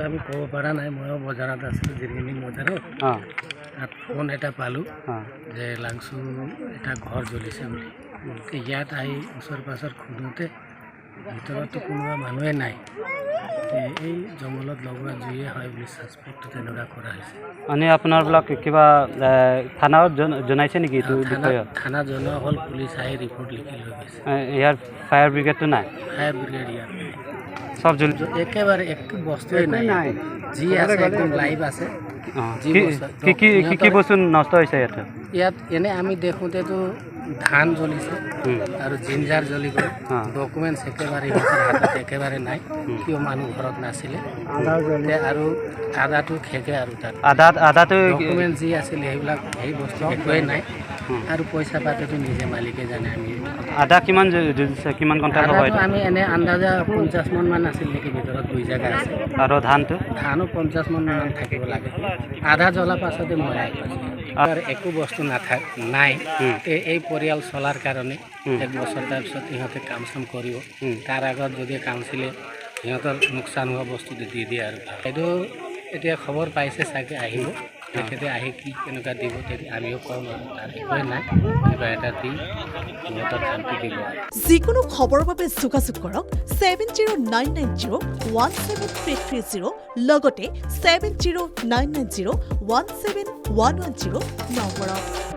আমি ক'ব পৰা নাই ময়ো বজাৰত আছিলোঁ জিৰণি বজাৰত অঁ তাত ফোন এটা পালোঁ অঁ যে লাংচু এটা ঘৰ জ্বলিছে বুলি ইয়াত আহি ওচৰ পাছৰ সোধোতে ভিতৰতো কোনোবা মানুহে নাই এই জংঘলত লগোৱা জুয়ে হয় বুলি ছাছপেক্টটো তেনেকুৱা কৰা হৈছে মানে আপোনাৰবিলাক কিবা থানাত জনাইছে নেকি এইটো বিষয়ত থানা জনোৱা হ'ল পুলিচ আহি ৰিপৰ্ট লিখি লৈ গৈছে ইয়াৰ ফায়াৰ ব্ৰিগেডটো নাই ফায়াৰ ব্ৰিগেড ইয়াত চব জ্বলি একেবাৰে একো বস্তুৱে নাই যি আছে একদম লাইভ আছে অঁ যি কি কি কি কি বস্তু নষ্ট হৈছে ইয়াতে ইয়াত এনে আমি দেখোঁতেতো ধান জ্বলিছে আৰু জিঞ্জাৰ জ্বলি গ'ল ডকুমেণ্টছ একেবাৰে সিহঁতৰ হাতত একেবাৰে নাই কিয় মানুহ ঘৰত নাছিলে আৰু আদাটো খেকে আৰু তাত আদাটো ডকুমেণ্ট যি আছিলে সেইবিলাক সেই বস্তু একোৱেই নাই আৰু পইচা পাতিটো নিজে মালিকে জানে আমি আদা কিমান জ্বলিছে কিমান ঘণ্টা হ'ব আদাটো আমি এনে আন্দাজা 50 মন মান আছিল নেকি ভিতৰত 2 জেগা আছে আৰু ধানটো ধানো 50 মন মান থাকিব লাগে আধা জ্বলা পাছতে মই আহি পাইছোঁ আৰু একো বস্তু নাই এই পৰিয়াল চলাৰ কাৰণে এক বছৰ তাৰপিছত সিহঁতে কাম চাম কৰিব তাৰ আগত যদি কাউন্সিলে সিহঁতৰ লোকচান হোৱা বস্তুটো দি দিয়ে আৰু এইটো এতিয়া খবৰ পাইছে চাগে আহিব তেখেতে আহি কি কেনেকুৱা দিব তেতিয়া আমিও কম আৰু তাৰ একোৱে নাই কিবা এটা দি সিহঁতক শান্তি দিব যিকোনো খবৰৰ বাবে যোগাযোগ কৰক 7099017330 লগতে 7099017110 নম্বৰত